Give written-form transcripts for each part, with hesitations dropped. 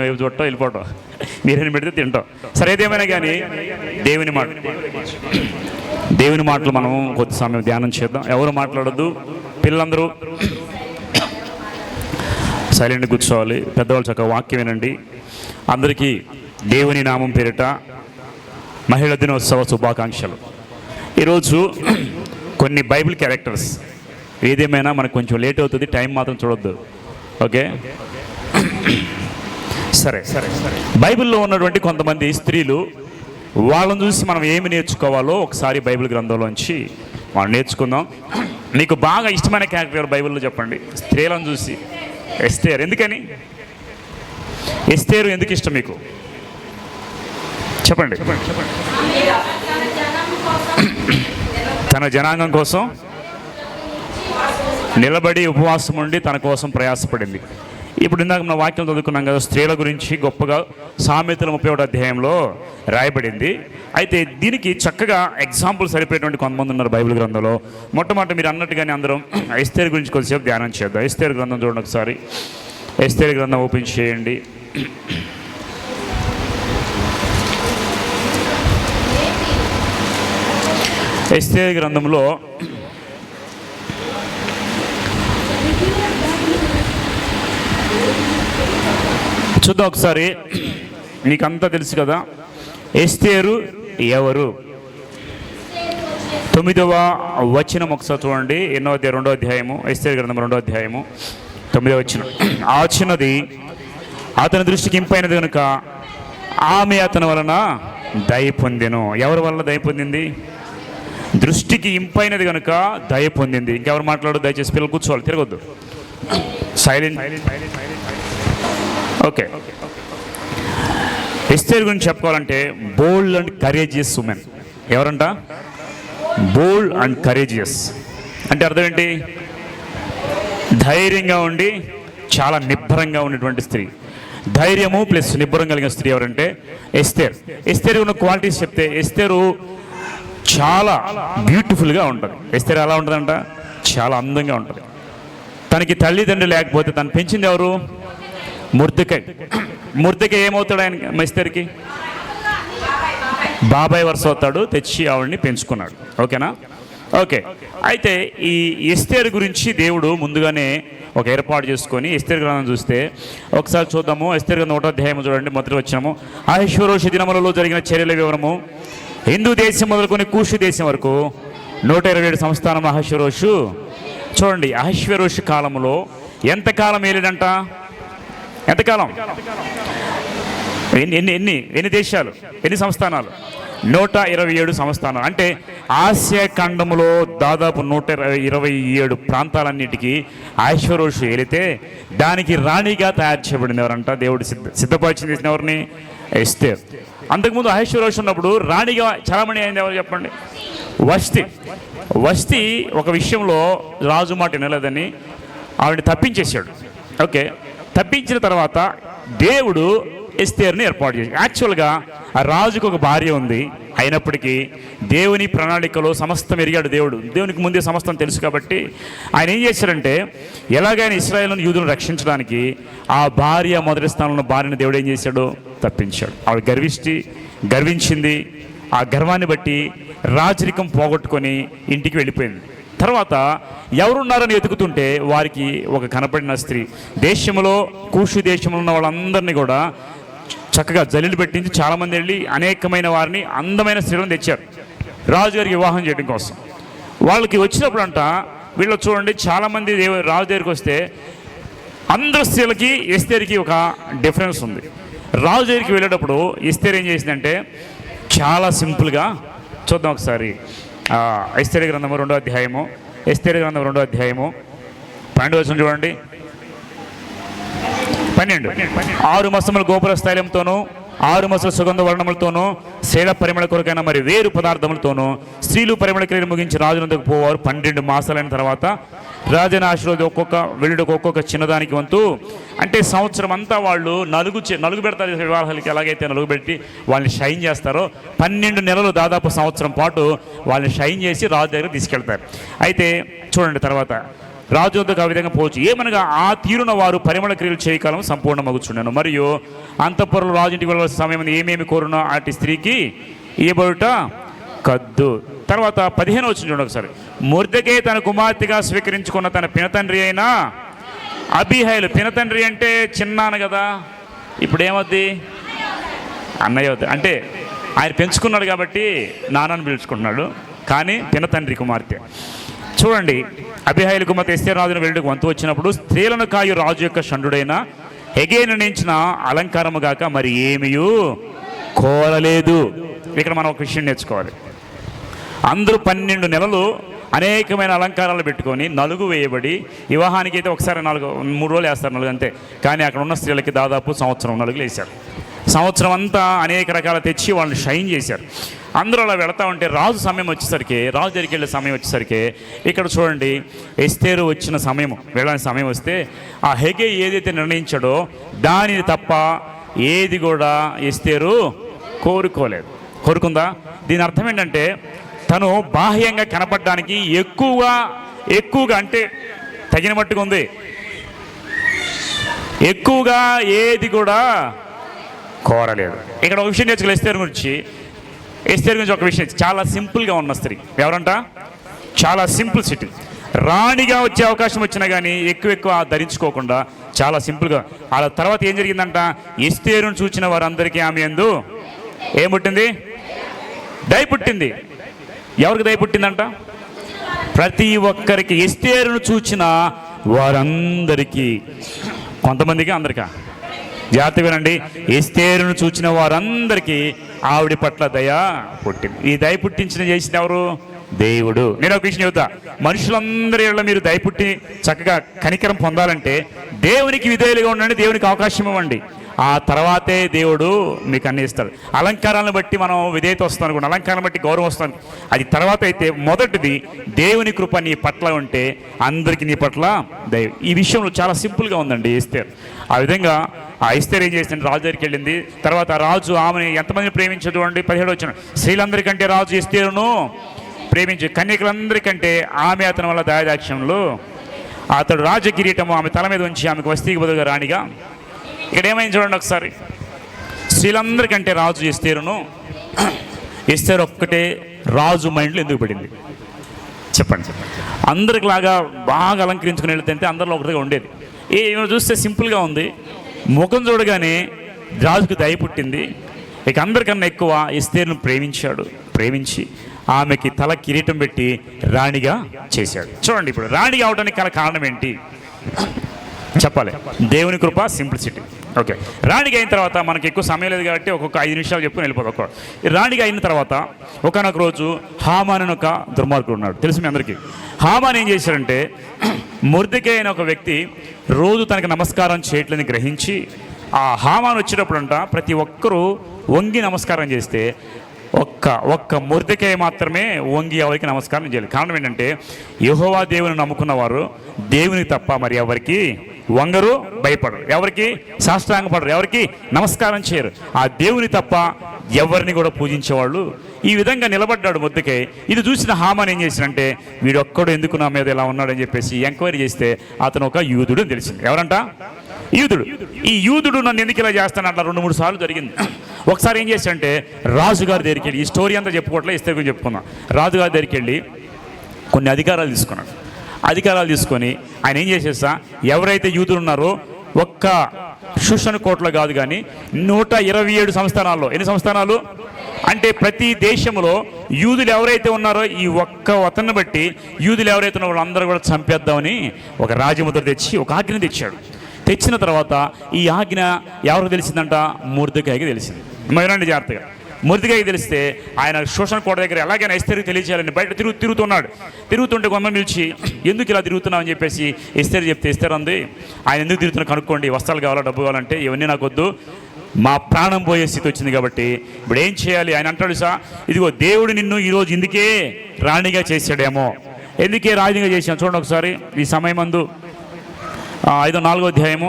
చుట్టం వెళ్ళిపోవటం, మీరేం పెడితే తింటాం. సరే ఏదేమైనా కానీ దేవుని మాటలు మనం కొద్ది సమయం ధ్యానం చేద్దాం. ఎవరు మాట్లాడద్దు, పిల్లలందరూ సైలెంట్ కూర్చోవాలి. పెద్దవాళ్ళు చక్కగా వాక్యం వినండి. అందరికీ దేవుని నామం పేరిట మహిళా దినోత్సవ శుభాకాంక్షలు. ఈరోజు కొన్ని బైబిల్ క్యారెక్టర్స్, ఏదేమైనా మనకు కొంచెం లేట్ అవుతుంది, టైం మాత్రం చూడొద్దు, ఓకే? సరే, బైబిల్లో ఉన్నటువంటి కొంతమంది స్త్రీలు, వాళ్ళని చూసి మనం ఏమి నేర్చుకోవాలో ఒకసారి బైబిల్ గ్రంథంలోంచి మనం నేర్చుకుందాం. మీకు బాగా ఇష్టమైన క్యారెక్టర్ బైబిల్లో చెప్పండి. స్త్రీలను చూసి ఎస్తేర్. ఎందుకని ఎస్తేరు ఎందుకు ఇష్టం మీకు? చెప్పండి. తన జనాంగం కోసం నిలబడి ఉపవాసం ఉండి తన కోసం ప్రయాసపడింది. ఇప్పుడు ఇందాక మన వాక్యం చదువుకున్నాం కదా, స్త్రీల గురించి గొప్పగా సామెతల 31వ అధ్యాయంలో రాయబడింది. అయితే దీనికి చక్కగా ఎగ్జాంపుల్ సరిపోయేటువంటి కొంతమంది ఉన్నారు బైబిల్ గ్రంథంలో. మొట్టమొదటి మీరు అన్నట్టుగానే అందరం ఎస్తేరు గురించి కొద్దిసేపు ధ్యానం చేద్దాం. ఎస్తేరు గ్రంథం చూడండి ఒకసారి. ఎస్తేరు గ్రంథం ఓపెన్ చేయండి. ఎస్తేరు గ్రంథంలో చూద్దాం ఒకసారి. నీకంతా తెలుసు కదా ఎస్తేరు ఎవరు. 9వ వచనం ఒకసారి చూడండి. 2వ అధ్యాయము, ఎస్తేరు గ్రంథం 2వ అధ్యాయము 9వ వచనం. ఆ చిన్నది అతని దృష్టికి ఇంపైనది కనుక ఆమె అతని వలన దయ పొందెను. ఎవరి వలన దయ పొందింది? దృష్టికి ఇంపైనది కనుక దయ పొందింది. ఇంకెవరు మాట్లాడు? దయచేసి పిల్లలు కూర్చోవాలి, తిరగొద్దు, సైలెంట్. ఓకే, ఎస్తేరు గురించి చెప్పుకోవాలంటే బోల్డ్ అండ్ కరేజియస్ ఉమెన్. ఎవరంట? బోల్డ్ అండ్ కరేజియస్ అంటే అర్థం ఏంటి? ధైర్యంగా ఉండి చాలా నిబ్బరంగా ఉన్నటువంటి స్త్రీ. ధైర్యము ప్లస్ నిబ్బరం కలిగిన స్త్రీ ఎవరంటే ఎస్తేర్. ఎస్తేరు ఉన్న క్వాలిటీస్ చెప్తే, ఎస్తేరు చాలా బ్యూటిఫుల్గా ఉంటుంది. ఎస్తేరు ఎలా ఉంటుందంట? చాలా అందంగా ఉంటుంది. తనకి తల్లిదండ్రులు లేకపోతే తను పెంచింది ఎవరు? మొర్దెకై. మొర్దెకై ఏమవుతాడు ఆయన ఎస్తేరుకి? బాబాయ్ వరుస అవుతాడు. తెచ్చి ఆవిడని పెంచుకున్నాడు. ఓకేనా? ఓకే. అయితే ఈ ఎస్తేరు గురించి దేవుడు ముందుగానే ఒక ఏర్పాటు చేసుకొని ఎస్తేరు గ్రంథం చూస్తే ఒకసారి చూద్దాము. ఎస్తేరు గ్రంథం 1వ అధ్యాయం చూడండి, మొదటి వచనము. అహష్వేరోషు దినములలో జరిగిన చర్యల వివరము. హిందూ దేశం మొదలుకొని కూషు దేశం వరకు 127 సంస్థానం అహష్వేరోషు. చూడండి, అహష్వేరోషు కాలంలో ఎంతకాలం ఏలేడంట? ఎంతకాలం? ఎన్ని దేశాలు, ఎన్ని సంస్థానాలు? 127 సంస్థానాలు. అంటే ఆసియా ఖండంలో దాదాపు 127 ప్రాంతాలన్నిటికీ అహష్వేరోషు ఏలితే దానికి రాణిగా తయారు చేయబడింది ఎవరంట? దేవుడు సిద్ధపరిచింది చేసిన ఎవరిని? ఎస్తేర్. అంతకుముందు అహష్వేరోషు ఉన్నప్పుడు రాణిగా చాలామంది అయింది ఎవరు చెప్పండి? వష్తి. వష్తి ఒక విషయంలో రాజు మాట వినలేదని ఆవిడని తప్పించేశాడు. ఓకే, తప్పించిన తర్వాత దేవుడు ఎస్తేర్ని ఏర్పాటు చేశాడు. యాక్చువల్గా ఆ రాజుకు ఒక భార్య ఉంది. అయినప్పటికీ దేవుని ప్రణాళికలో సమస్తం ఎరిగాడు దేవుడు. దేవునికి ముందే సమస్తం తెలుసు కాబట్టి ఆయన ఏం చేశాడంటే, ఎలాగైనా ఇశ్రాయేలును యూదులను రక్షించడానికి ఆ భార్య మొదటి స్థానంలో భార్యను దేవుడు ఏం చేశాడు? తప్పించాడు. ఆవిడ గర్వించింది. ఆ గర్వాన్ని బట్టి రాజరికం పోగొట్టుకొని ఇంటికి వెళ్ళిపోయింది. తర్వాత ఎవరున్నారని వెతుకుతుంటే వారికి ఒక కనపడిన స్త్రీ, దేశంలో కూషు దేశంలో ఉన్న వాళ్ళందరినీ కూడా చక్కగా జల్లిలు పెట్టించి చాలామంది వెళ్ళి అనేకమైన వారిని, అందమైన స్త్రీలను తెచ్చారు రాజుగారికి వివాహం చేయడం కోసం. వాళ్ళకి వచ్చినప్పుడు అంట, వీళ్ళు చూడండి చాలామంది రాజు దగ్గరికి వస్తే అందరు స్త్రీలకి ఎస్తేరుకి ఒక డిఫరెన్స్ ఉంది. రాజు దగ్గరికి వెళ్ళేటప్పుడు ఎస్తేరు ఏం చేసిందంటే చాలా సింపుల్గా, చూద్దాం ఒకసారి. ఎస్తేరు గ్రంథం 2వ అధ్యాయము, ఎస్తేరు గ్రంథం 2వ అధ్యాయము 12వ వచనం చూడండి. 12. 6 మసముల గోపుర స్థైలంతోనూ 6 మసల సుగంధ వర్ణములతోనూ శైల పరిమళ కొరకైన మరి వేరు పదార్థములతోనూ స్త్రీలు పరిమళ క్రియలు ముగించి రాజునందుకు పోవారు. 12 మాసాలైన తర్వాత రాజైన ఆశీర్వాద ఒక్కొక్క చిన్నదానికి వంతు. అంటే సంవత్సరం అంతా వాళ్ళు నలుగు పెడతారు వివాహాలకి. ఎలాగైతే నలుగు పెట్టి వాళ్ళని షైన్ చేస్తారో 12 నెలలు దాదాపు సంవత్సరం పాటు వాళ్ళని షైన్ చేసి రాజు దగ్గర తీసుకెళ్తారు. అయితే చూడండి తర్వాత రాజు వద్దకు ఆ విధంగా పోవచ్చు. ఏమనగా ఆ తీరున వారు పరిమళ క్రియలు చేయకాలం సంపూర్ణమగుచుండెను. మరియు అంతఃపురంలో రాజు ఇంటికి వెళ్ళవలసిన సమయం ఏమేమి కోరునో అటు స్త్రీకి ఇవ్వబడుట కద్దు. తర్వాత 15 వచ్చిన చూడండి ఒకసారి. మొర్దెకై తన కుమార్తెగా స్వీకరించుకున్న తన పినతండ్రి అయిన అబీహైలు. పినతండ్రి అంటే చిన్నాన్న కదా, ఇప్పుడు ఏమవుద్ది? అన్నయ్య అవుద్ది. అంటే ఆయన పెంచుకున్నాడు కాబట్టి నాన్నని పిలుచుకుంటున్నాడు, కానీ పినతండ్రి కుమార్తె. చూడండి, అబీహైలు కుమార్తె ఎస్తేరు రాజును వెళ్ళుటకు వంతు వచ్చినప్పుడు స్త్రీలను కాయు రాజు యొక్క షండుడైన హెగే నిర్ణయించిన అలంకారము గాక మరి ఏమీయూ కోరలేదు. ఇక్కడ మనం ఒక విషయం నేర్చుకోవాలి. అందరూ 12 నెలలు అనేకమైన అలంకారాలు పెట్టుకొని నలుగు వేయబడి, వివాహానికి అయితే ఒకసారి 3 రోజులు వేస్తారు నలుగు అంతే, కానీ అక్కడ ఉన్న స్త్రీలకి దాదాపు సంవత్సరం నలుగులు వేశారు. సంవత్సరం అంతా అనేక రకాల తెచ్చి వాళ్ళని షైన్ చేశారు. అందరూ అలా వెళతా ఉంటే రాజు సమయం వచ్చేసరికి, రాజు దగ్గరికి వెళ్ళే సమయం వచ్చేసరికి ఇక్కడ చూడండి, ఎస్తేరు వచ్చిన సమయం, వెళ్ళని సమయం వస్తే ఆ హెగే ఏదైతే నిర్ణయించాడో దానిని తప్ప ఏది కూడా ఎస్తేరు కోరుకోలేదు. కోరుకుందా? దీని అర్థం ఏంటంటే తను బాహ్యంగా కనపడడానికి ఎక్కువగా అంటే తగిన మట్టుగా ఉంది, ఎక్కువగా ఏది కూడా కోరలేదు. ఇక్కడ ఒక విషయం నేర్చుకోవాలి ఎస్తేరు గురించి ఒక విషయం. చాలా సింపుల్గా ఉన్న స్త్రీ ఎవరంట? చాలా సింపుల్ సిటీ. రాణిగా వచ్చే అవకాశం వచ్చినా కానీ ఎక్కువ ధరించుకోకుండా చాలా సింపుల్గా. ఆ తర్వాత ఏం జరిగిందంట? ఎస్తేరును చూచిన వారందరికీ ఆమె యందు ఏం పుట్టింది? దయ పుట్టింది. ఎవరికి దయ పుట్టిందంట? ప్రతి ఒక్కరికి. ఎస్తేరును చూచిన వారందరికీ, కొంతమందికి, అందరికా? జాగ్రత్త వినండి. ఎస్తేరును చూచిన వారందరికీ ఆవిడ పట్ల దయ పుట్టింది. ఈ దయ చేసిన ఎవరు? దేవుడు. నేను ఒక విషయం చెబుతా, మనుషులందరి ఇళ్ళ మీరు దయ పుట్టి చక్కగా కనికరం పొందాలంటే దేవునికి విధేయులుగా ఉండండి, దేవునికి అవకాశం ఇవ్వండి. ఆ తర్వాతే దేవుడు మీకు అన్ని ఇస్తాడు. అలంకారాలను బట్టి మనం విధేయత వస్తాను అనుకోండి, అలంకారం బట్టి గౌరవం వస్తాను, అది తర్వాత అయితే మొదటిది దేవుని కృప నీ పట్ల ఉంటే అందరికీ నీ పట్ల దైవం. ఈ విషయంలో చాలా సింపుల్గా ఉందండి ఎస్తేరు. ఆ విధంగా ఆ ఎస్తేరు ఏం చేసింది? రాజు దగ్గరికి వెళ్ళింది. తర్వాత రాజు ఆమెను ఎంతమందిని ప్రేమించదు అండి? 17 వచ్చిన. స్త్రీలందరికంటే రాజు ఎస్తేరును ప్రేమించి, కన్యకలందరికంటే ఆమె అతని వల్ల దయాదాక్ష్యంలో అతడు రాజకిరీటము ఆమె తల మీద ఉంచి ఆమెకు వస్తీకి బదులుగా రాణిగా. ఇక్కడ ఏమైంది చూడండి ఒకసారి. స్త్రీలందరికంటే రాజు ఎస్తేరును, ఎస్తేరు ఒక్కటే రాజు మైండ్లో ఎందుకు పడింది చెప్పండి? అందరికిలాగా బాగా అలంకరించుకుని వెళ్తే అందరిలో ఒకటిగా ఉండేది. ఏమైనా చూస్తే సింపుల్గా ఉంది, ముఖం చూడగానే రాజుకు దయ పుట్టింది. ఇక అందరికన్నా ఎక్కువ ఎస్తేరును ప్రేమించి ఆమెకి తల కిరీటం పెట్టి రాణిగా చేశాడు. చూడండి, ఇప్పుడు రాణిగా అవడానికి గల కారణం ఏంటి చెప్పాలి? దేవుని కృప, సింప్లిసిటీ. ఓకే, రాణిగా అయిన తర్వాత మనకి ఎక్కువ సమయం లేదు కాబట్టి ఒక్కొక్క 5 నిమిషాలు చెప్పుకొని వెళ్ళిపోతాం. రాణిగా అయిన తర్వాత ఒకనొక రోజు హామాన్ అని ఒక దుర్మార్గుడు ఉన్నాడు, తెలుసు మీ అందరికీ. హామాన్ ఏం చేశాడంటే, మొర్దెకై అయిన ఒక వ్యక్తి రోజు తనకి నమస్కారం చేయట్లేదని గ్రహించి ఆ హామాన్ వచ్చేటప్పుడంట ప్రతి ఒక్కరూ వంగి నమస్కారం చేస్తే ఒక్క మొర్దెకై మాత్రమే వంగి ఎవరికి నమస్కారం చేయాలి. కారణం ఏంటంటే యెహోవా దేవుని నమ్ముకున్నవారు దేవునికి తప్ప మరి ఎవరికి వంగరు, భయపడరు, ఎవరికి సాష్టాంగపడరు, ఎవరికి నమస్కారం చేయరు. ఆ దేవుని తప్ప ఎవరిని కూడా పూజించేవాళ్ళు. ఈ విధంగా నిలబడ్డాడు మొర్దెకై. ఇది చూసిన హామాన్ ఏం చేసినంటే వీడొక్కడు ఎందుకు నా మీద ఇలా ఉన్నాడని చెప్పేసి ఎంక్వైరీ చేస్తే అతను ఒక యూదుడు అని తెలిసింది. ఎవరంట? యూదుడు. ఈ యూదుడు నన్ను ఎందుకు ఇలా చేస్తాను అట్లా 2-3 సార్లు జరిగింది. ఒకసారి ఏం చేశాడంటే రాజుగారి దగ్గరికి వెళ్ళి, ఈ స్టోరీ అంతా చెప్పుకోవట్లే, ఇస్తే చెప్పుకుందాం. రాజుగారి దగ్గరికి వెళ్ళి కొన్ని అధికారాలు తీసుకున్నాడు. అధికారాలు తీసుకొని ఆయన ఏం చేసేస్తా, ఎవరైతే యూదులు ఉన్నారో ఒక్క శూషణ కోటలో కాదు కానీ 127 సంస్థానాల్లో, ఎన్ని సంస్థానాలు అంటే ప్రతి దేశంలో యూదులు ఎవరైతే ఉన్నారో ఈ ఒక్క వతన్ని బట్టి యూదులు ఎవరైతే ఉన్నారో వాళ్ళందరూ కూడా చంపేద్దామని ఒక రాజముద్ర తెచ్చి ఒక ఆజ్ఞ తెచ్చాడు. తెచ్చిన తర్వాత ఈ ఆజ్ఞ ఎవరికి తెలిసిందంట? మొర్దెకైకి తెలిసింది. మరండి జాగ్రత్తగా. మొర్దెకైకి తెలిస్తే ఆయన శోషణ కోట దగ్గర ఎలాగైనా ఎస్తేరుకి తెలియచేయాలని బయట తిరుగుతుంటే కొంతమంది పిలిచి ఎందుకు ఇలా తిరుగుతున్నావు అని చెప్పేసి ఎస్తేరు చెప్తే, ఎస్తేరు అంది, ఆయన ఎందుకు తిరుగుతున్నా కనుక్కోండి, వస్త్రాలు కావాలా, డబ్బు కావాలంటే ఇవన్నీ నాకు వద్దు, మా ప్రాణం పోయే స్థితి వచ్చింది కాబట్టి ఇప్పుడు ఏం చేయాలి? ఆయన అంటాడు, ఇదిగో దేవుడు నిన్ను ఈరోజు ఇందుకే రాణిగా చేశాడేమో. ఎందుకే రాణిగా చేశాను చూడండి ఒకసారి. ఈ సమయం మందు 4వ అధ్యాయము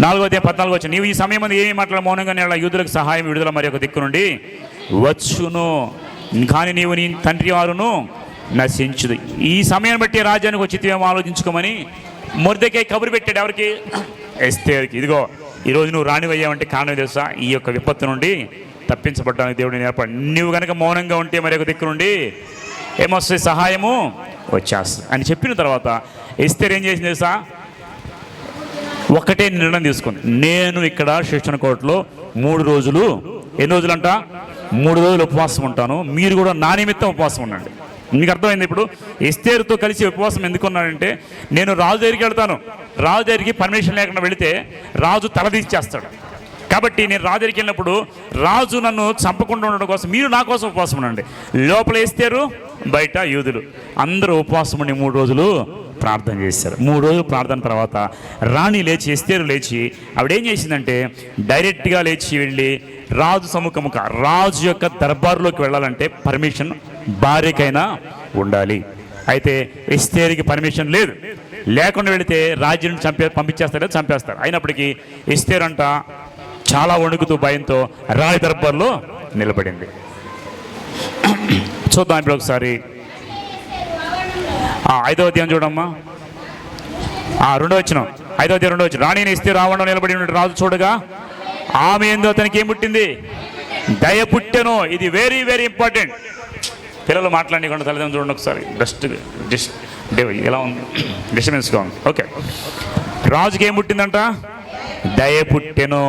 14 వచ్చి, నీవు ఈ సమయం మంది ఏమి మాట్లాడ మౌనంగానే యూదులకు సహాయం విడుదల మరి ఒక దిక్కు నుండి వచ్చును, కానీ నీవు నీ తండ్రి వారును నశించుదు. ఈ సమయాన్ని బట్టి రాజ్యానికి వచ్చితేమో ఆలోచించుకోమని మొర్దెకై కబురు పెట్టాడు. ఎవరికి? ఎస్తేరుకి. ఇదిగో ఈరోజు నువ్వు రాణివయ్యావంటే కారణం తెలుసా? ఈ యొక్క విపత్తు నుండి తప్పించబడ్డానికి దేవుడిని ఏర్పాటు. నువ్వు కనుక మౌనంగా ఉంటే మరి ఒక దిక్కు నుండి ఏమొస్తుంది? సహాయము వచ్చేస్తుంది అని చెప్పిన తర్వాత ఎస్తేరు ఏం చేసింది తెలుసా? ఒకటే నిర్ణయం తీసుకుంది. నేను ఇక్కడ శిక్షణ కోటలో 3 రోజులు, ఎన్ని రోజులంట? 3 రోజులు ఉపవాసం ఉంటాను, మీరు కూడా నా నిమిత్తం ఉపవాసం ఉండండి. మీకు అర్థమైంది? ఇప్పుడు ఎస్తేరుతో కలిసి ఉపవాసం ఎందుకున్నాడంటే, నేను రాజు దగ్గరికి వెళ్తాను, రాజు దగ్గరికి పర్మిషన్ లేకుండా వెళితే రాజు తలదీచేస్తాడు. కాబట్టి నేను రాజు దగ్గరికి వెళ్ళినప్పుడు రాజు నన్ను చంపకుండా ఉండడం కోసం మీరు నా కోసం ఉపవాసం ఉండండి. లోపల ఎస్తేరు, బయట యూదులు అందరూ ఉపవాసం ఉండి 3 రోజులు ప్రార్థన చేశారు. 3 రోజులు ప్రార్థన తర్వాత రాణి లేచి, ఎస్తేరు లేచి ఆవిడేం చేసిందంటే డైరెక్ట్గా లేచి వెళ్ళి రాజు సముఖముఖ, రాజు యొక్క దర్బారులోకి వెళ్ళాలంటే పర్మిషన్ భార్యకైనా ఉండాలి. అయితే ఎస్తేరుకి పర్మిషన్ లేదు. లేకుండా వెళితే రాజ్యం పంపించేస్తారు, చంపేస్తారు. అయినప్పటికీ ఎస్తేరు అంట చాలా వణుకుతూ భయంతో రాణి దర్బార్లో నిలబడింది. చూద్దాం ఇప్పుడు ఒకసారి 5వ అధ్యాయం చూడమ్మా. 2వ వచనం, 5వ అధ్యాయం 2వ వచనం. రాణిని ఎస్తేరు రావణం నిలబడి రాజు చూడగా ఆమె ఏందో అతనికి ఏం పుట్టింది? దయ పుట్టెను. ఇది వెరీ వెరీ ఇంపార్టెంట్. పిల్లలు మాట్లాడకుండా తల్లిదండ్రులు చూడండి ఒకసారి. ఎలా ఉంది? డిస్టర్బెన్స్గా ఉంది. ఓకే, రాజుకి ఏం పుట్టిందంట? దయ పుట్టెను.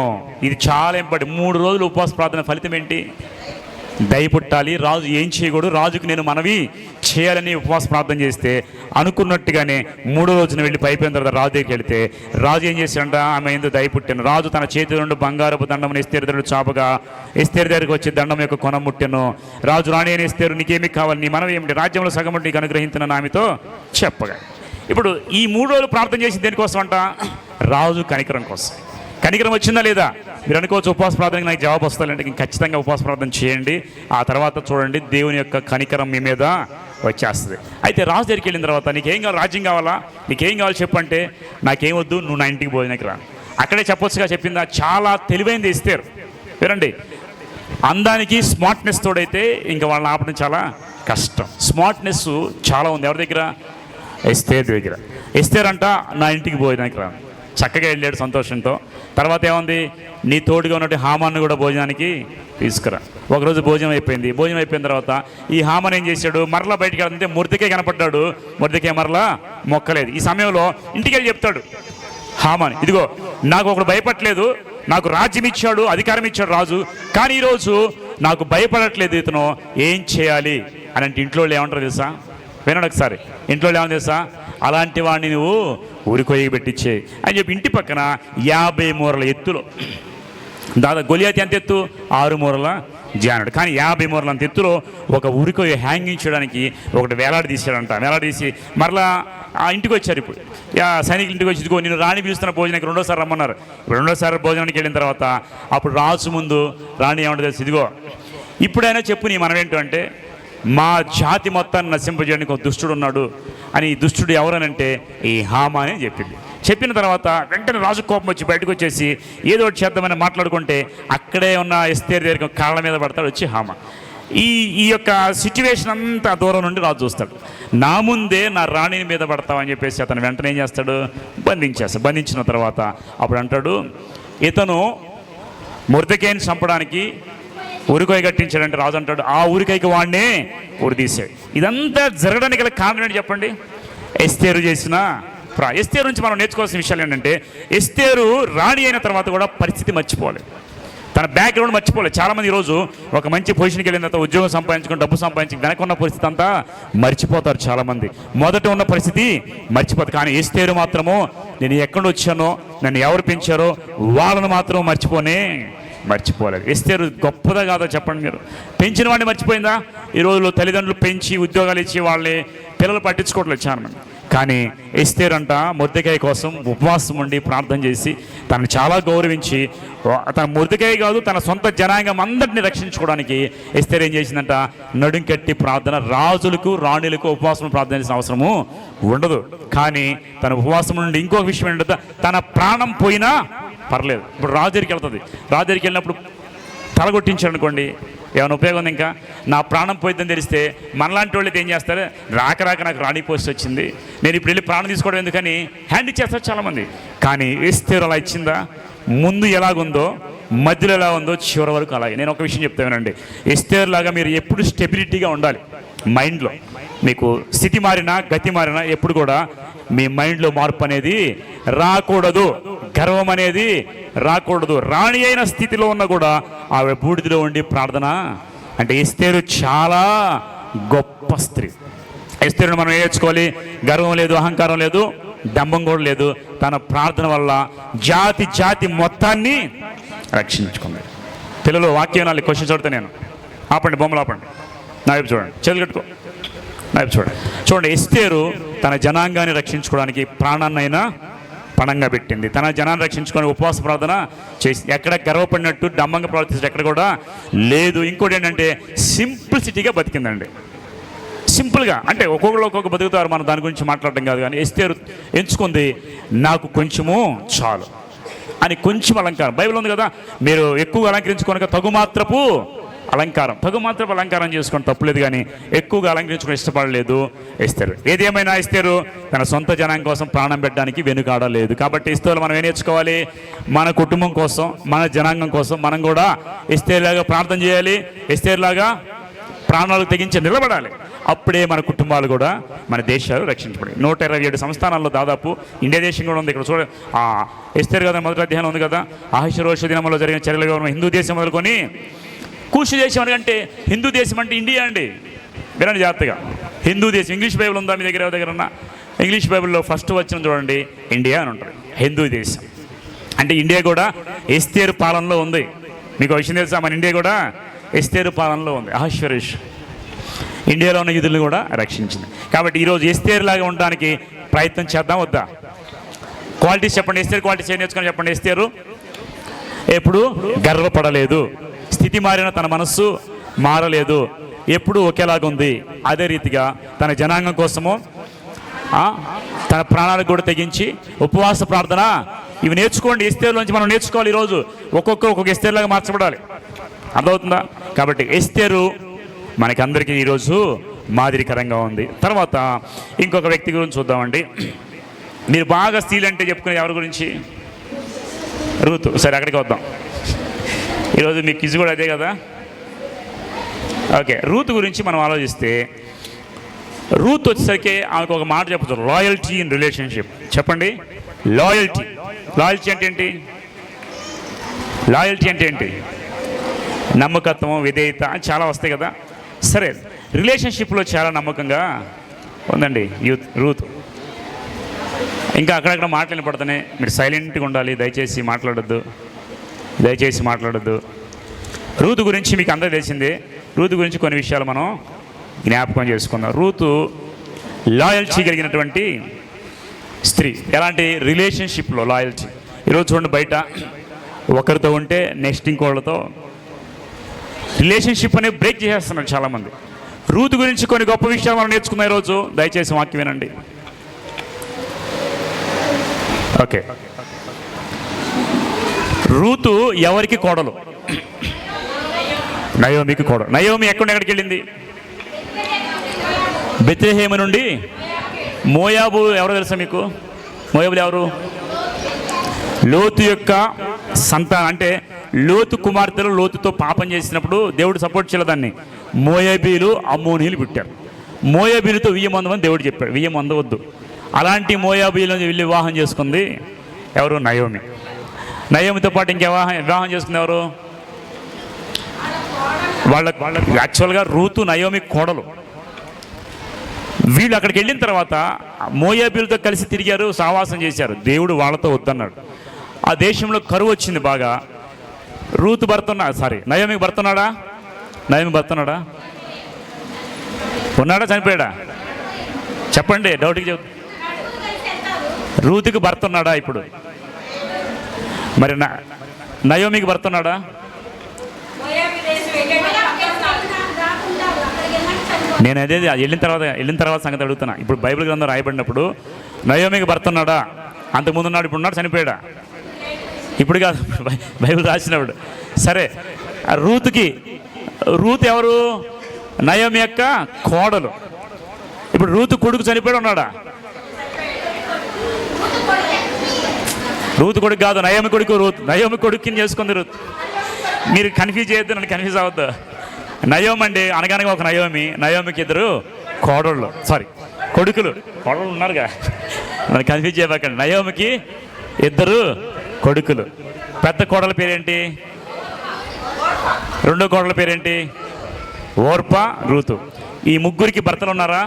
ఇది చాలా ఇంపార్టెంట్. 3 రోజులు ఉపవాస ప్రార్థన ఫలితం ఏంటి? దయ పుట్టాలి. రాజు ఏం చేయకూడదు, రాజుకు నేను మనవి చేయాలని ఉపవాస ప్రార్థన చేస్తే అనుకున్నట్టుగానే 3వ రోజున వెళ్ళి పైపోయిన తర్వాత రాజు దగ్గరికి వెళితే రాజు ఏం చేశాడంట? ఆమె ఎందుకు దయ పుట్టాను. రాజు తన చేతి నుండి బంగారపు దండమును ఎస్తేరు దగ్గర చాపగా ఎస్తేరు దగ్గరికి వచ్చి దండం యొక్క కొన ముట్టెను. రాజు రాణి అని ఎస్తేరు, నీకేమి కావాలి, నీ మనవి ఏమిటి? రాజ్యంలో సగం నీకు అనుగ్రహించిన ఆమెతో చెప్పగా. ఇప్పుడు ఈ 3 రోజులు ప్రార్థన చేసి దేనికోసం అంట? రాజు కనికరం కోసం. కనికరం వచ్చిందా లేదా? మీరు అనుకోవచ్చు ఉపవాస ప్రార్థనకి నాకు జవాబు వస్తాయంటే ఖచ్చితంగా ఉపవాస ప్రార్థన చేయండి. ఆ తర్వాత చూడండి దేవుని యొక్క కనికరం మీ మీద వచ్చేస్తుంది. అయితే రాజు దగ్గరికి వెళ్ళిన తర్వాత నీకేం కావాలి? రాజ్యం కావాలా? నీకేం కావాలి చెప్పంటే నాకేం వద్దు, నువ్వు నా ఇంటికి భోజనానికి రా. అక్కడే చెప్పొచ్చుగా, చెప్పిందా? చాలా తెలివైంది ఎస్తేరు. వినండి, అందానికి స్మార్ట్నెస్ తోడైతే ఇంకా వాళ్ళని ఆపడం చాలా కష్టం. స్మార్ట్నెస్ చాలా ఉంది. ఎవరి దగ్గర? ఎస్తేరు దగ్గర. ఎస్తేరు అంట నా ఇంటికి భోజనానికి రా. చక్కగా వెళ్ళాడు సంతోషంతో. తర్వాత ఏముంది? నీ తోడుగా ఉన్నట్టు హామాన్ని కూడా భోజనానికి తీసుకురా. ఒకరోజు భోజనం అయిపోయింది. భోజనం అయిపోయిన తర్వాత ఈ హామాన్ ఏం చేశాడు? మరలా బయటికి వెళ్తుంటే మొర్దెకై కనపడ్డాడు. మొర్దెకై మరలా మొక్కలేదు. ఈ సమయంలో ఇంటికి వెళ్ళి చెప్తాడు హామాన్, ఇదిగో నాకు ఒకడు భయపడలేదు, నాకు రాజ్యం ఇచ్చాడు, అధికారం ఇచ్చాడు రాజు, కానీ ఈరోజు నాకు భయపడట్లేదు ఇతను, ఏం చేయాలి అని అంటే ఇంట్లో ఏమంటారు తెలుసా? వినండి ఒకసారి. ఇంట్లో ఏమని తెలుసా? అలాంటి వాడిని నువ్వు ఊరికొయ్యి పెట్టించే అని చెప్పి ఇంటి పక్కన 50 మూరల ఎత్తులో, దాదాపు గొలియాతి ఎంత ఎత్తు? 6 మూరల జానుడు, కానీ 50 మూరల అంత ఎత్తులో ఒక ఊరికొయ్యి హ్యాంగింగ్ చేయడానికి ఒకటి వేలాడి తీసాడంట. వేలాడదీసి మరలా ఆ ఇంటికి వచ్చారు. ఇప్పుడు సైనికులు ఇంటికి వచ్చి, ఇదిగో నేను రాణి పిలుస్తున్న భోజనానికి 2వ సారి రమ్మన్నారు. 2వ సారి భోజనానికి వెళ్ళిన తర్వాత అప్పుడు రాజు ముందు రాణి ఏమంటే తెలుసు, ఇదిగో ఇప్పుడైనా చెప్పు నీ మనమేంటో అంటే, మా జాతి మొత్తాన్ని నశింపజేయడానికి ఒక దుష్టుడు ఉన్నాడు అని. ఈ దుష్టుడు ఎవరనంటే ఈ హామా అని చెప్పింది. చెప్పిన తర్వాత వెంటనే రాజు కోపం వచ్చి బయటకు వచ్చేసి ఏదో ఒకటి చేద్దామని మాట్లాడుకుంటే అక్కడే ఉన్న ఎస్తేరు దగ్గర కాళ్ళ మీద పడతాడు వచ్చి హామా. ఈ యొక్క సిచ్యువేషన్ అంతా దూరం నుండి రాజు చూస్తాడు. నా ముందే నా రాణిని మీద పడతామని చెప్పేసి అతను వెంటనే ఏం చేస్తాడు? బంధించేస్తాడు. బంధించిన తర్వాత అప్పుడు అంటాడు, ఇతను మొర్దెకైని చంపడానికి ఊరికాయ కట్టించాడంటే రాజు అంటాడు, ఆ ఊరికాయకి వాడినే ఉరిదీశాడు. ఇదంతా జరగడానికి గల కారణం ఏంటి చెప్పండి? ఎస్తేరు చేసిన ఎస్తేరు నుంచి మనం నేర్చుకోవాల్సిన విషయాలు ఏంటంటే, ఎస్తేరు రాణి అయిన తర్వాత కూడా పరిస్థితి మర్చిపోవాలి, తన బ్యాక్గ్రౌండ్ మర్చిపోలేదు. చాలామంది ఈరోజు ఒక మంచి పొజిషన్కి వెళ్ళిన తర్వాత ఉద్యోగం సంపాదించుకుని డబ్బు సంపాదించి వెనక ఉన్న పరిస్థితి అంతా మర్చిపోతారు. చాలామంది మొదట ఉన్న పరిస్థితి మర్చిపోతారు. కానీ ఎస్తేరు మాత్రము నేను ఎక్కడ వచ్చానో, నన్ను ఎవరు పెంచారో వాళ్ళను మాత్రం మర్చిపోలేదు. ఎస్తేరు గొప్పదా కాదా చెప్పండి? మీరు పెంచిన వాడిని మర్చిపోయిందా? ఈ రోజుల్లో తల్లిదండ్రులు పెంచి ఉద్యోగాలు ఇచ్చి వాళ్ళని పిల్లలు పట్టించుకోవట్లేదు చాలామంది. కానీ ఎస్తేరు అంట మొర్దెకై కోసం ఉపవాసం ఉండి ప్రార్థన చేసి తనని చాలా గౌరవించి, తన మొర్దెకై కాదు తన సొంత జనాంగం అందరినీ రక్షించుకోవడానికి ఎస్తేరు ఏం చేసిందంట? నడుం కట్టి ప్రార్థన. రాజులకు రాణులకు ఉపవాసం ప్రార్థన చేసిన అవసరము ఉండదు. కానీ తన ఉపవాసం నుండి ఇంకొక విషయం ఏంటంటే, తన ప్రాణం పోయినా పర్లేదు. ఇప్పుడు రాజు దగ్గరికి వెళ్తుంది. రాజు దగ్గరికి వెళ్ళినప్పుడు తలగొట్టించాడు అనుకోండి, ఏమైనా ఉపయోగం ఉంది? ఇంకా నా ప్రాణం పోయిద్దని తెలిస్తే మనలాంటి వాళ్ళు ఏం చేస్తారు? రాక నాకు రాణి పోస్ట్ వచ్చింది, నేను ఇప్పుడు వెళ్ళి ప్రాణం తీసుకోవడం ఎందుకని హ్యాండ్ ఇచ్చేస్తారు చాలామంది. కానీ ఎస్తేరు అలా ఇచ్చిందా? ముందు ఎలాగుందో, మధ్యలో ఎలా ఉందో, చివరి వరకు అలాగే. నేను ఒక విషయం చెప్తానండి, ఎస్తేరు లాగా మీరు ఎప్పుడు స్టెబిలిటీగా ఉండాలి మైండ్లో. మీకు స్థితి మారినా, గతి మారినా ఎప్పుడు కూడా మీ మైండ్లో మార్పు అనేది రాకూడదు, గర్వం అనేది రాకూడదు. రాణి అయిన స్థితిలో ఉన్నా కూడా ఆవిడ బూడిదలో ఉండి ప్రార్థన. అంటే ఎస్తేరు చాలా గొప్ప స్త్రీ. ఎస్తేరుని మనం నేర్చుకోవాలి. గర్వం లేదు, అహంకారం లేదు, డంబం కూడా లేదు. తన ప్రార్థన వల్ల జాతి మొత్తాన్ని రక్షించుకుంది. పిల్లలు వాక్యం నాలుగు క్వశ్చన్ చూడతా నేను. ఆపండి, బొమ్మలు ఆపండి, నా వైపు చూడండి, చేతులు కట్టుకో, నా వైపు చూడండి. ఎస్తేరు తన జనాంగాన్ని రక్షించుకోవడానికి ప్రాణాన్నైనా పణంగా పెట్టింది. తన జనాన్ని రక్షించుకొని ఉపవాస ప్రార్థన చేసి ఎక్కడ గర్వపడినట్టు డంబంగా ప్రవర్తించడం ఎక్కడ కూడా లేదు. ఇంకోటి ఏంటంటే సింప్లిసిటీగా బతికిందండి. సింపుల్గా, అంటే ఒక్కొక్కరు ఒక్కొక్క బతుకుతారు, మనం దాని గురించి మాట్లాడడం కాదు. కానీ ఎస్తేరు ఎంచుకుంది నాకు కొంచెము చాలు అని. కొంచెం అలంకారం బైబిల్ ఉంది కదా, మీరు ఎక్కువగా అలంకరించుకోనక తగుమాత్రపు అలంకారం చేసుకొని తప్పులేదు. కానీ ఎక్కువగా అలంకరించుకొని ఇష్టపడలేదు ఎస్తేరు. ఏదేమైనా ఎస్తేరు తన సొంత జనాంగం కోసం ప్రాణం పెట్టడానికి వెనుకాడలేదు. కాబట్టి ఎస్తేరులో మనం ఏం నేర్చుకోవాలి? మన కుటుంబం కోసం, మన జనాంగం కోసం మనం కూడా ఎస్తేరులాగా ప్రార్థన చేయాలి. ఎస్తేరులాగా ప్రాణాలు తెగించి నిలబడాలి. అప్పుడే మన కుటుంబాలు కూడా, మన దేశాలు రక్షించబడాయి. 127 సంస్థానాల్లో దాదాపు ఇండియా దేశం కూడా ఉంది. ఇక్కడ చూడ ఎస్తేరు కదా మొదటి అధ్యాయం ఉంది కదా, అహష్వేరోషు దినంలో జరిగిన చర్యలుగా ఉన్న హిందూ దేశం మొదలుకొని కూషు దేశం అంటే హిందూ దేశం అంటే ఇండియా అండి. వినండి జాగ్రత్తగా. హిందూ దేశం ఇంగ్లీష్ బైబిల్ ఉందా మీ దగ్గర ఉన్న? ఇంగ్లీష్ బైబిల్లో ఫస్ట్ వచ్చిన చూడండి, ఇండియా అని ఉంటుంది. హిందూ దేశం అంటే ఇండియా కూడా ఎస్తేరు పాలనలో ఉంది. మీకు విషయం తెలుసా? మన ఇండియా కూడా ఎస్తేరు పాలనలో ఉంది. అహష్వేరోషు ఇండియాలో ఉన్న యూదులను కూడా రక్షించింది. కాబట్టి ఈరోజు ఎస్తేరు లాగా ఉండడానికి ప్రయత్నం చేద్దాం వద్దా? క్వాలిటీస్ చెప్పండి. ఎస్తేరు క్వాలిటీస్ ఏం నేర్చుకొని చెప్పండి. ఎస్తేరు ఎప్పుడు గర్వపడలేదు, స్థితి మారిన తన మనస్సు మారలేదు, ఎప్పుడు ఒకేలాగుంది. అదే రీతిగా తన జనాంగం కోసము తన ప్రాణాలకు కూడా తెగించి ఉపవాస ప్రార్థన, ఇవి నేర్చుకోండి. ఎస్తేరులోంచి మనం నేర్చుకోవాలి. ఈరోజు ఒక్కొక్క ఎస్తేరులాగా మార్చబడాలి. అర్థమవుతుందా? కాబట్టి ఎస్తేరు మనకి అందరికీ ఈరోజు మాదిరికరంగా ఉంది. తర్వాత ఇంకొక వ్యక్తి గురించి చూద్దామండి. మీరు బాగా స్త్రీలు అంటే చెప్పుకునే ఎవరి గురించి? రూతు. సరే, అక్కడికి వద్దాం. ఈరోజు మీ కిజ్ కూడా అదే కదా. ఓకే, రూతు గురించి మనం ఆలోచిస్తే, రూత్ వచ్చేసరికి ఆమెకు ఒక మాట చెప్పచ్చు, లాయల్టీ ఇన్ రిలేషన్షిప్. చెప్పండి, లాయల్టీ. లాయల్టీ అంటే ఏంటి? లాయల్టీ అంటే ఏంటి? నమ్మకత్వం, విధేయత చాలా వస్తాయి కదా. సరే, రిలేషన్షిప్లో చాలా నమ్మకంగా ఉందండి రూత్. ఇంకా అక్కడక్కడ మాటలు వినపడుతున్నాయి. మీరు సైలెంట్గా ఉండాలి, దయచేసి మాట్లాడొద్దు. రూతు గురించి మీకు అందరూ తెలిసిందే. రూతు గురించి కొన్ని విషయాలు మనం జ్ఞాపకం చేసుకుందాం. రూతు లాయల్టీ కలిగినటువంటి స్త్రీ. ఎలాంటి? రిలేషన్షిప్లో లాయల్టీ. ఈరోజు చూడండి, బయట ఒకరితో ఉంటే నెక్స్ట్ ఇంకోళ్ళతో రిలేషన్షిప్ అనేది బ్రేక్ చేసేస్తున్నారు చాలామంది. రూతు గురించి కొన్ని గొప్ప విషయాలు మనం నేర్చుకున్నాం ఈరోజు. దయచేసి వాక్యం వినండి. ఓకే, రూతు ఎవరికి కోడలు? నయోమికి కోడలు. నయోమి ఎక్కడికి వెళ్ళింది? బెత్లెహేము నుండి. మోయాబు ఎవరో తెలుసా మీకు? మోయాబులు ఎవరు? లోతు యొక్క సంతానం. అంటే లోతు కుమార్తెలు లోతుతో పాపం చేసినప్పుడు దేవుడు సపోర్ట్ చేయలేదు దాన్ని. మోయాబీలు, అమ్మోనీలు పుట్టారు. మోయాబీలతో 1000 మంది అని దేవుడు చెప్పాడు. 1000 మంది వద్దు. అలాంటి మోయాబీలను వెళ్ళి వివాహం చేసుకుంది ఎవరు? నయోమి. నయోమితో పాటు ఇంకా వివాహం చేసుకుంది ఎవరు? వాళ్ళకి యాక్చువల్గా రూతు నయోమి కోడలు. వీళ్ళు అక్కడికి వెళ్ళిన తర్వాత మోయాబీలతో కలిసి తిరిగారు, సహవాసం చేశారు. దేవుడు వాళ్ళతో వద్దన్నాడు. ఆ దేశంలో కరువు వచ్చింది బాగా. రూతు నయోమికి భర్త ఉన్నాడా? ఉన్నాడా, చనిపోయాడా? చెప్పండి, డౌట్కి చెప్తా. రూతుకి భర్త ఉన్నాడా ఇప్పుడు? మరి నయోమికి భర్త ఉన్నాడా? నేను అదే వెళ్ళిన తర్వాత సంగతి అడుగుతున్నా. ఇప్పుడు బైబిల్ గ్రంథం రాయబడినప్పుడు నయోమికి భర్త ఉన్నాడా? అంతకుముందు ఉన్నాడు, ఇప్పుడు ఉన్నాడు, చనిపోయాడా? ఇప్పుడు కాదు, బైబిల్ రాసినప్పుడు. సరే, రూతుకి రూతు ఎవరు? నయోమి యొక్క కోడలు. ఇప్పుడు రూతు కొడుకు చనిపోయి ఉన్నాడా? రూతు కొడుకు కాదు, నయోమి కొడుకు రూతు. నయోమి కొడుకుని చేసుకుంది రూతు. మీరు కన్ఫ్యూజ్ చేయొద్దు, నన్ను కన్ఫ్యూజ్ అవ్వద్దు. నయోమి అండి అనగానే ఒక నయోమి, నయోమికి ఇద్దరు కోడళ్ళు, కొడుకులు. కోడళ్ళు ఉన్నారుగా, నన్ను కన్ఫ్యూజ్ చేయబాకండి. నయోమికి ఇద్దరు కొడుకులు. పెద్ద కోడల పేరేంటి? రెండో కోడల పేరేంటి? Orpah, Ruth. ఈ ముగ్గురికి భర్తలు ఉన్నారా?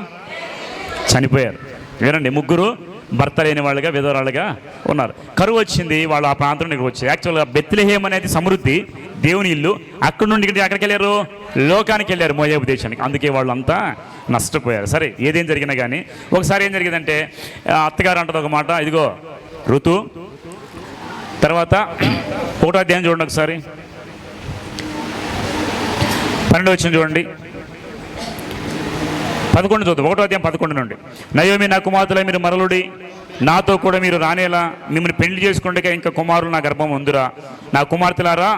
చనిపోయారు. వినండి, ముగ్గురు భర్త లేని వాళ్ళుగా, విధవరాలుగా ఉన్నారు. కరువు వచ్చింది, వాళ్ళు ఆ ప్రాంతం నుండి వచ్చారు. యాక్చువల్గా బెత్లెహేమ్ అనేది సమృద్ధి, దేవుని ఇల్లు. అక్కడి నుండి ఎక్కడికి వెళ్ళారు? లోకానికి వెళ్ళారు, మోయాబు దేశానికి. అందుకే వాళ్ళు అంతా నష్టపోయారు. సరే, ఏదేం జరిగినా కానీ ఒకసారి ఏం జరిగిందంటే, అత్తగారు అంటది ఒక మాట, ఇదిగో ఋతు. తర్వాత 1వ అధ్యాయం చూడండి ఒకసారి, 12 వచ్చిన చూడండి, 11 చూద్దాం. 1వ అధ్యాయం 11 నుండి. నయోమి, నా కుమార్తెలే మీరు మరలుడి, నాతో కూడా మీరు రానేలా, మిమ్మల్ని పెళ్లి చేసుకుంటే ఇంకా కుమారులు నా గర్భం ఉందిరా. నా కుమార్తెలారా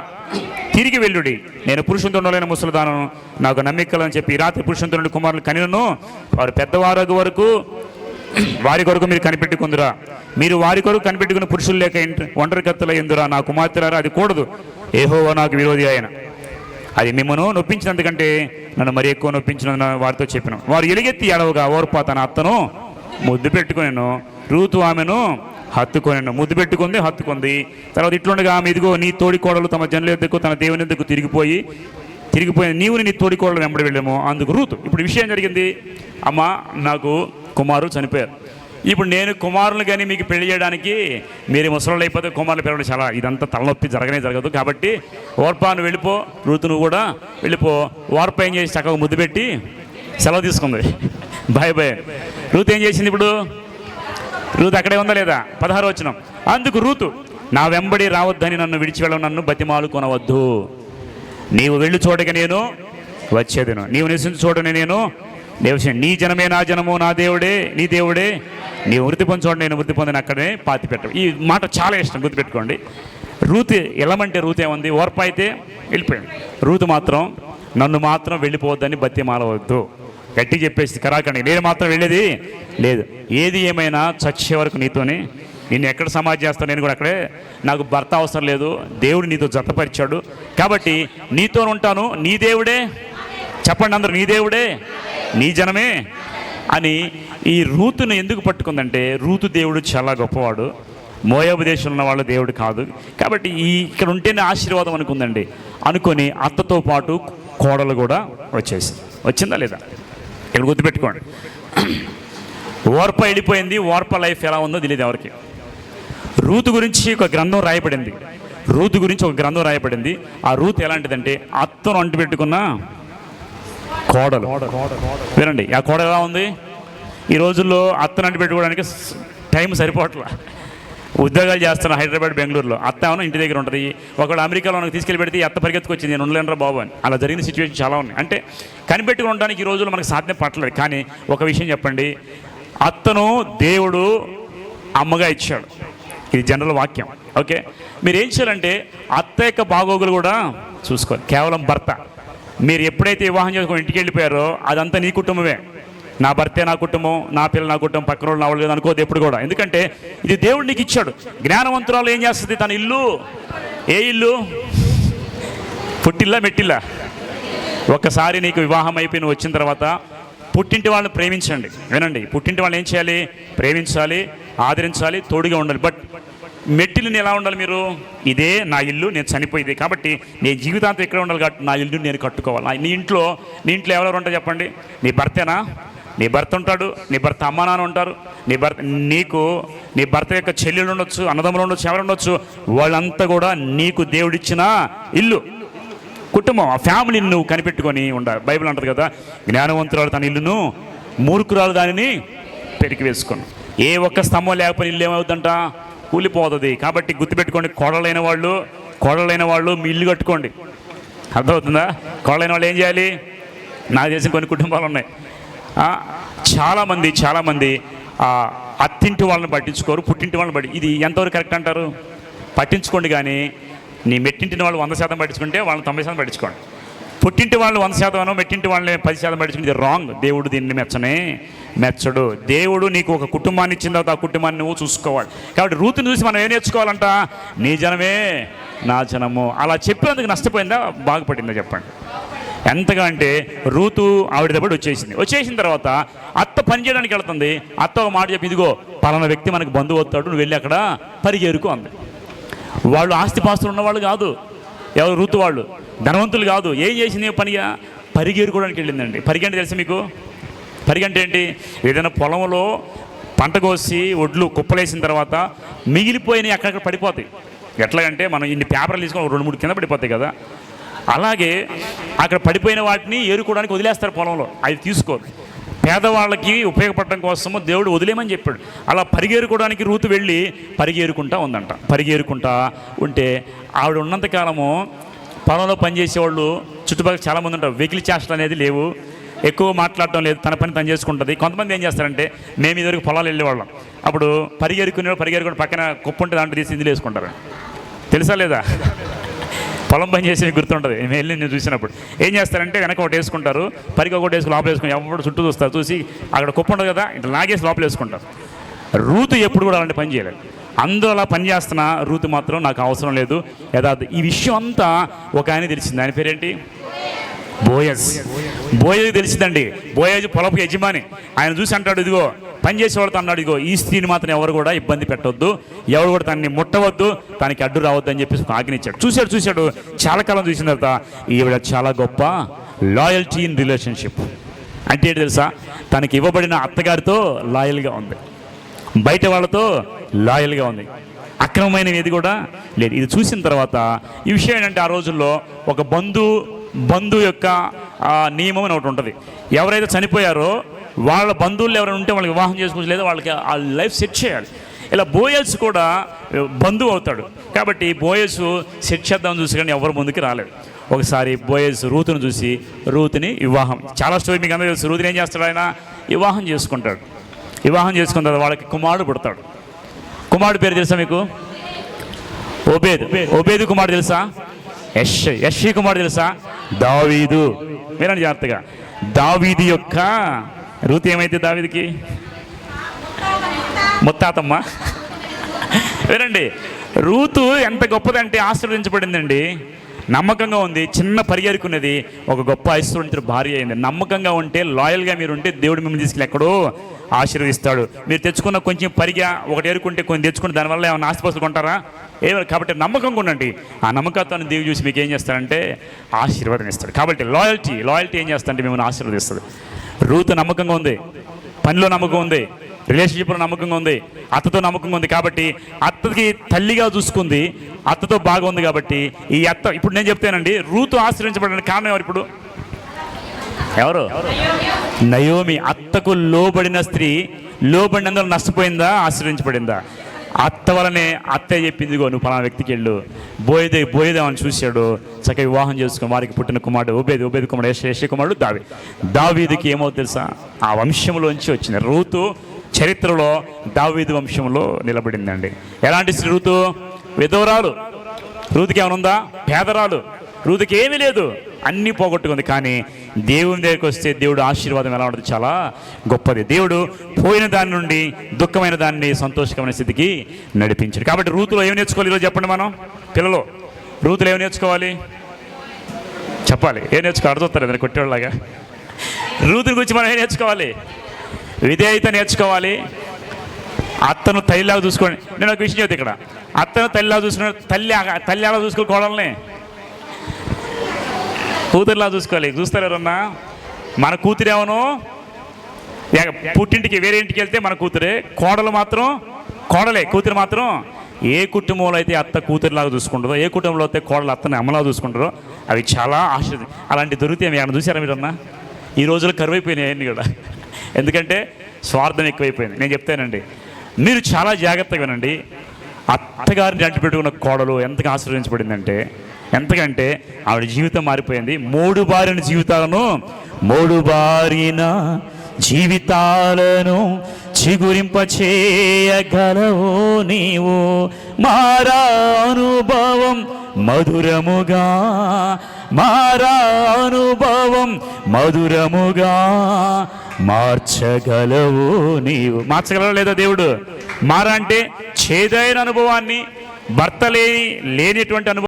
తిరిగి వెళ్ళుడి, నేను పురుషునితో ఉండలేని ముసలిదానను, నాకు నమ్మికలని చెప్పి ఈ రాత్రి పురుషునితో నుండి కుమారులు కనినను, వారు పెద్దవారు వరకు వారి కొరకు మీరు కనిపెట్టుకుందురా. మీరు వారి కొరకు కనిపెట్టుకున్న పురుషులు లేక ఒంటరి కత్తుల ఎందురా. నా కుమార్తెలారా అది కూడదు, యెహోవా నాకు విరోధి ఆయన. అది మిమ్మను నొప్పించినందుకంటే నన్ను మరి ఎక్కువ నొప్పించిన వారితో చెప్పిన. వారు ఎలుగెత్తి ఎడవగా ఓర్పా తన అత్తను ముద్దు పెట్టుకునేను, రూతు ఆమెను హత్తుకొనేను. ముద్దు పెట్టుకుంది, హత్తుకుంది. తర్వాత ఇట్లుండగా ఆమె, ఇదిగో నీ తోడి కోడలు తమ జనుల యొద్దకు తన దేవుని యొద్దకు తిరిగిపోయి నీవు నీ తోడి కోడలు వెంబడి వెళ్ళాము. అందుకు రూతు. ఇప్పుడు విషయం జరిగింది, అమ్మ నాకు కుమారు చనిపోయారు. ఇప్పుడు నేను కుమారులు కానీ మీకు పెళ్లి చేయడానికి మీరు ముసలు అయిపోతే కుమారులు పెరగడం చాలా ఇదంతా తలనొప్పి జరగదు. కాబట్టి ఓర్పాను వెళ్ళిపో, రూతు నువ్వు కూడా వెళ్ళిపో. ఓర్ప ఏం చేసి చక్కగా ముద్దు పెట్టి సెలవు తీసుకుంది. బాయ్. రూతు ఏం చేసింది? ఇప్పుడు రూతు అక్కడే ఉందా లేదా? 16 వచనం. అందుకు రూతు, నా వెంబడి రావద్దని నన్ను విడిచి వెళ్ళడం, నన్ను బతిమాలు కొనవద్దు. నీవు వెళ్ళి చూడగా నేను వచ్చేదను, నీవు నివసించి చూడని నేను నివసించను. నీ జనమే నా జనము, నా దేవుడే నీ దేవుడే. నీవు వృత్తి పొంది చూడండి, నేను వృత్తి పొందిన అక్కడే పాతి పెట్టడం. ఈ మాట చాలా ఇష్టం, గుర్తుపెట్టుకోండి. రూతు ఎలమంటే రూతు ఏముంది? ఓర్ప అయితే వెళ్ళిపోయింది. రూతు మాత్రం నన్ను మాత్రం వెళ్ళిపోవద్దని బతిమాలవద్దు, గట్టి చెప్పేసి కరాకండి. నేను మాత్రం వెళ్ళేది లేదు, ఏది ఏమైనా చచ్చే వరకు నీతోనే, నిన్ను ఎక్కడ సమాధి చేస్తాను, నేను కూడా అక్కడే. నాకు భర్త అవసరం లేదు, దేవుడు నీతో జతపరిచాడు కాబట్టి నీతో ఉంటాను. నీ దేవుడే, చెప్పండి అందరూ, నీ దేవుడే, నీ జనమే అని. ఈ రూతును ఎందుకు పట్టుకుందంటే, రూతు దేవుడు చాలా గొప్పవాడు, మోయాబు దేశంలో ఉన్న వాళ్ళు దేవుడు కాదు. కాబట్టి ఇక్కడ ఉంటేనే ఆశీర్వాదం అనుకుందండి. అనుకొని అత్తతో పాటు కోడలు కూడా వచ్చిందా లేదా? ఇక్కడ గుర్తుపెట్టుకోండి. ఓర్ప వెళ్ళిపోయింది. ఓర్ప లైఫ్ ఎలా ఉందో తెలియదు ఎవరికి. రూతు గురించి ఒక గ్రంథం రాయబడింది. ఆ రూతు ఎలాంటిదంటే, అత్తను అంటు పెట్టుకున్న కోడలు. వినండి, ఆ కోడలు ఎలా ఉంది? ఈ రోజుల్లో అత్తను అంటు పెట్టుకోవడానికి టైం సరిపోవట్లా. ఉద్యోగాలు చేస్తున్నా హైదరాబాద్, బెంగళూరులో. అత్త ఏమో ఇంటి దగ్గర ఉంటుంది. ఒకవేళ అమెరికాలో మనకు తీసుకెళ్ళి పెడితే అత్త పరిగెత్తుకొచ్చింది, నేను ఉండలేనరా బాబు అని. అలా జరిగిన సిచ్యువేషన్ చాలా ఉన్నాయి. అంటే కనిపెట్టుకుని ఉండడానికి ఈ రోజుల్లో మనకు సాధ్యం పట్టలేదు. కానీ ఒక విషయం చెప్పండి, అత్తను దేవుడు అమ్మగా ఇచ్చాడు. ఇది జనరల్ వాక్యం. ఓకే, మీరు ఏం చేయాలంటే అత్త యొక్క బాగోగులు కూడా చూసుకోవాలి. కేవలం భర్త, మీరు ఎప్పుడైతే వివాహం చేసుకుని ఇంటికి వెళ్ళిపోయారో అదంతా నీ కుటుంబమే. నా భర్తే నా కుటుంబం, నా పిల్ల నా కుటుంబం, పక్కన వాళ్ళు నా వాళ్ళు లేదు అనుకోదు ఎప్పుడు కూడా. ఎందుకంటే ఇది దేవుడు నీకు ఇచ్చాడు. జ్ఞానవంతురాలు ఏం చేస్తుంది? తన ఇల్లు, ఏ ఇల్లు? పుట్టిల్లా మెట్టిల్లా? ఒక్కసారి నీకు వివాహం అయిపోయి వచ్చిన తర్వాత పుట్టింటి వాళ్ళని ప్రేమించండి. వినండి, పుట్టింటి వాళ్ళని ఏం చేయాలి? ప్రేమించాలి, ఆదరించాలి, తోడుగా ఉండాలి. బట్ మెట్టిల్ని ఎలా ఉండాలి మీరు? ఇదే నా ఇల్లు, నేను చనిపోయింది కాబట్టి నేను జీవితాంతం ఎక్కడ ఉండాలి కాబట్టి నా ఇల్లు నేను కట్టుకోవాలి. నీ ఇంట్లో ఎవరెవరు ఉంటారు చెప్పండి? నీ భర్తేనా? నీ భర్త ఉంటాడు, నీ భర్త అమ్మ నాన్న ఉంటారు, నీ భర్త యొక్క చెల్లెలు ఉండొచ్చు, అన్నదమ్ములు ఉండొచ్చు, ఎవరు ఉండొచ్చు. వాళ్ళంతా కూడా నీకు దేవుడిచ్చిన ఇల్లు, కుటుంబం. ఆ ఫ్యామిలీని నువ్వు కనిపెట్టుకొని ఉండాలి. బైబిల్ అంటది కదా, జ్ఞానవంతురాలు తన ఇల్లును, మూర్ఖురాలు దానిని పెరికి వేసుకొని. ఏ ఒక్క స్తంభం లేకపోయినా ఇల్లు ఏమవుతుందంట? కూలిపోతుంది. కాబట్టి గుర్తుపెట్టుకోండి, కోడలైన వాళ్ళు మీ ఇల్లు కట్టుకోండి. అర్థమవుతుందా? కోడలైన వాళ్ళు ఏం చేయాలి? నాకు తెలిసిన కొన్ని కుటుంబాలు ఉన్నాయి. చాలామంది అత్తింటి వాళ్ళని పట్టించుకోరు, పుట్టింటి వాళ్ళని ఇది ఎంతవరకు కరెక్ట్ అంటారు? పట్టించుకోండి, కానీ నీ మెట్టింటిని వాళ్ళు 100% పట్టించుకుంటే వాళ్ళని 90% పట్టించుకోండి. పుట్టింటి వాళ్ళు 100% మెట్టింటి వాళ్ళని 10% పట్టించుకుని ఇది రాంగ్. దేవుడు దీన్ని మెచ్చడు. దేవుడు నీకు ఒక కుటుంబాన్ని ఇచ్చిన తర్వాత ఆ కుటుంబాన్ని నువ్వు చూసుకోవాలి. కాబట్టి రూతుని చూసి మనం ఏం నేర్చుకోవాలంట? నీ జనమే నా జనము. అలా చెప్పినందుకు నష్టపోయిందా బాగుపడిందా చెప్పండి? ఎంతగా అంటే రూతు ఆవిడ దగ్గర వచ్చేసిన తర్వాత అత్త పని చేయడానికి వెళ్తుంది. అత్త ఒక మాట చెప్పి, ఇదిగో పలానా వ్యక్తి మనకు బంధువు అవుతాడు, నువ్వు వెళ్ళి అక్కడ పరిగెరుకు అంది. వాళ్ళు ఆస్తిపాస్తులు ఉన్నవాళ్ళు కాదు, ఎవరు రూతు వాళ్ళు ధనవంతులు కాదు. ఏం చేసింది పనిగా? పరిగెరుకోవడానికి వెళ్ళిందండి. పరిగెంటే తెలుసు మీకు? పరిగంటే ఏంటి? ఏదైనా పొలంలో పంట కోసి ఒడ్లు కుప్పలేసిన తర్వాత మిగిలిపోయినవి అక్కడక్కడ పడిపోతాయి. ఎట్లాగంటే మనం ఇన్ని పేపర్లు తీసుకొని 2-3 కింద పడిపోతాయి కదా, అలాగే అక్కడ పడిపోయిన వాటిని ఏరుకోవడానికి వదిలేస్తారు పొలంలో. అవి తీసుకోదు. పేదవాళ్ళకి ఉపయోగపడడం కోసము దేవుడు వదిలేమని చెప్పాడు. అలా పరిగెరుకోవడానికి రూతు వెళ్ళి పరిగెరుకుంటా ఉందంట. పరిగెరుకుంటా ఉంటే ఆవిడ ఉన్నంతకాలము పొలంలో పనిచేసేవాళ్ళు చుట్టుపక్కల చాలామంది ఉంటారు. వెకిలి చేష్టలు అనేది లేవు, ఎక్కువ మాట్లాడటం లేదు, తన పని తను చేసుకుంటుంది. కొంతమంది ఏం చేస్తారంటే, మేము ఇదివరకు పొలాలు వెళ్ళేవాళ్ళం, అప్పుడు పరిగెరుకుని పక్కన కుప్ప ఉంటే దాంట్లో తీసి ఇందులో వేసుకుంటారు. తెలుసా లేదా? పొలం పని చేసి గుర్తుంటుంది. నేను చూసినప్పుడు ఏం చేస్తారంటే వెనక ఒకటి వేసుకుంటారు, పరిగె ఒకటి వేసుకుని లోపల వేసుకుని ఎవరు చుట్టూ చూస్తారు, చూసి అక్కడ కుప్ప ఉంటుంది కదా ఇట్లా లాగేసి లోపల వేసుకుంటారు. రూతు ఎప్పుడు కూడా అలాంటి పని చేయలేదు. అందరూ అలా పని చేస్తున్నా రూతు మాత్రం నాకు అవసరం లేదు యథార్థ. ఈ విషయం అంతా ఒక ఆయన తెలిసింది. ఆయన పేరేంటి? బోయజ్ తెలిసిందండి. బోయజ్ పొలపు యజమాని. ఆయన చూసి అంటాడు, ఇదిగో పని చేసేవాళ్ళతో అన్నాడు, ఇదిగో ఈ స్త్రీని మాత్రం ఎవరు కూడా ఇబ్బంది పెట్టవద్దు, ఎవరు కూడా తనని ముట్టవద్దు, తనకి అడ్డు రావద్దు అని చెప్పేసి ఆజ్ఞించాడు. చూశాడు. చాలా కాలం చూసిన తర్వాత ఈవిడ చాలా గొప్ప లాయల్టీ ఇన్ రిలేషన్షిప్. అంటే ఏంటి తెలుసా? తనకి ఇవ్వబడిన అత్తగారితో లాయల్గా ఉంది, బయట వాళ్ళతో లాయల్గా ఉంది, అక్రమమైనవి ఏది కూడా లేదు. ఇది చూసిన తర్వాత ఈ విషయం ఏంటంటే, ఆ రోజుల్లో ఒక బంధు యొక్క నియమం అని ఒకటి ఉంటుంది. ఎవరైతే చనిపోయారో వాళ్ళ బంధువులు ఎవరైనా ఉంటే వాళ్ళకి వివాహం చేసుకోవచ్చు, లేదా వాళ్ళకి ఆ లైఫ్ సెట్ చేయాలి. ఇలా బోయజ్ కూడా బంధువు అవుతాడు. కాబట్టి బోయజ్ సెట్ చేద్దామని చూసి కానీ ఎవరు ముందుకు రాలేదు. ఒకసారి బోయజ్ రూతుని చూసి రూతుని వివాహం, చాలా స్టోరీ మీకు అందరూ తెలుసు. రూతుని ఏం చేస్తాడు? ఆయన వివాహం చేసుకుంటాడు. వివాహం చేసుకున్న తర్వాత వాళ్ళకి కుమారుడు పుడతాడు. కుమారుడు పేరు తెలుసా మీకు? ఓబేదు కుమారుడు తెలుసా? యెష్షయి కుమారుడు తెలుసా? దావీదు. వినండి జాగ్రత్తగా. దావీదు యొక్క రూతు ఏమైతే దావీదుకి ముత్తాతమ్మ. వినండి, రూతు ఎంత గొప్పదంటే ఆశీర్వదించబడిందండి. నమ్మకంగా ఉంది, చిన్న పరిగెరుకున్నది, ఒక గొప్ప ఐశ్వర్యంతో భార్య అయింది. నమ్మకంగా ఉంటే, లాయల్గా మీరు ఉంటే దేవుడు మిమ్మల్ని తీసుకెళ్ళి ఎక్కడో ఆశీర్వదిస్తాడు. మీరు తెచ్చుకున్న కొంచెం పరిగా ఒకటి ఏరుకుంటే కొన్ని తెచ్చుకుంటే దానివల్ల ఏమైనా ఆస్తిపాస్తులు కొంటారా? కాబట్టి నమ్మకంగా ఉండండి. ఆ నమ్మకత్వాన్ని దేవుడు చూసి మీకు ఏం చేస్తాడంటే ఆశీర్వాదం ఇస్తాడు. కాబట్టి లాయల్టీ ఏం చేస్తాడంటే మిమ్మల్ని ఆశీర్వదిస్తాడు. రూతు నమ్మకంగా ఉంది, పనిలో నమ్మకం ఉంది, రిలేషన్షిప్లో నమ్మకంగా ఉంది, అత్తతో నమ్మకంగా ఉంది. కాబట్టి అత్తకి తల్లిగా చూసుకుంది, అత్తతో బాగా ఉంది. కాబట్టి ఈ అత్త, ఇప్పుడు నేను చెప్తానండి, రూతు ఆశ్రయించబడడానికి కారణం ఎవరు? నయోమి. అత్తకు లోబడిన స్త్రీ లోబడినందుకు నష్టపోయిందా, ఆశ్రయించబడిందా? అత్త వలనే అత్తే చెప్పింది, నువ్వు పలానా వ్యక్తికి వెళ్ళు. బోయేదేమని చూశాడు, చక్కగా వివాహం చేసుకుని వారికి పుట్టిన కుమారుడు ఓబేదు కుమారుడు యెష్షయి కుమారుడు దావీదుకి ఏమవుతుంది తెలుసా? ఆ వంశంలోంచి వచ్చింది. రూతు చరిత్రలో దావీదు వంశంలో నిలబడిందండి. ఎలాంటి స్త్రీ రూతు? విధవరాలు. రూతుకి ఏమైనా ఉందా? పేదరాలు. రూతుకి ఏమీ లేదు, అన్నీ పోగొట్టుకుంది. కానీ దేవుని దగ్గరికి వస్తే దేవుడు ఆశీర్వాదం ఎలా ఉంటుంది? చాలా గొప్పది. దేవుడు పోయిన దాని నుండి దుఃఖమైన దాన్ని సంతోషకరమైన స్థితికి నడిపించాడు. కాబట్టి రూతులో ఏమి నేర్చుకోవాలి ఈరోజు చెప్పండి? మనం పిల్లలు రూతులో ఏమి నేర్చుకోవాలి? చెప్పాలి. ఏం నేర్చుకోవాలి? అర్థవుతారు ఏదైనా కొట్టేవాళ్ళలాగా. రూతుని గురించి మనం ఏం నేర్చుకోవాలి? విధేయత నేర్చుకోవాలి. అత్తను తల్లిలాగా చూసుకోండి. నేను ఒక విషయం చెప్తే, ఇక్కడ అత్తను తల్లిలాగా చూసుకున్నాడు. తల్లి అలా చూసుకోవాలి, కోడల్ని కూతురులా చూసుకోవాలి. చూస్తారు ఎవరన్నా? మన కూతురేమో పుట్టింటికి వేరే ఇంటికి వెళ్తే మన కూతురే, కోడలు మాత్రం కోడలే, కూతురు మాత్రం. ఏ కుటుంబంలో అయితే అత్త కూతురులాగా చూసుకుంటుందో, ఏ కుటుంబంలో అయితే కోడలు అత్తని అమ్మలాగా చూసుకుంటారో అవి చాలా ఆశ్చర్యం. అలాంటి దొరికితే ఏమైనా చూసారా మీరన్నా? ఈ రోజుల్లో కరువైపోయినాయి అన్నీ కూడా. ఎందుకంటే స్వార్థం ఎక్కువైపోయింది. నేను చెప్తానండి, మీరు చాలా జాగ్రత్తగా వినండి. అత్తగారిని అంటి పెట్టుకున్న కోడలు ఎంతగా ఆశీర్వదించబడిందంటే, ఎంతకంటే ఆవిడ జీవితం మారిపోయింది. మూడు బారిన జీవితాలను చిగురింపచేయగలవు నీవు. మారా అనుభవం మధురముగా మారా అనుభవం మధురముగా మార్చగలవు నీవు. మార్చగలవు లేదా దేవుడు? మారా అంటే చేదైన అనుభవాన్ని, భర్త లేనిటువంటి అనుభవం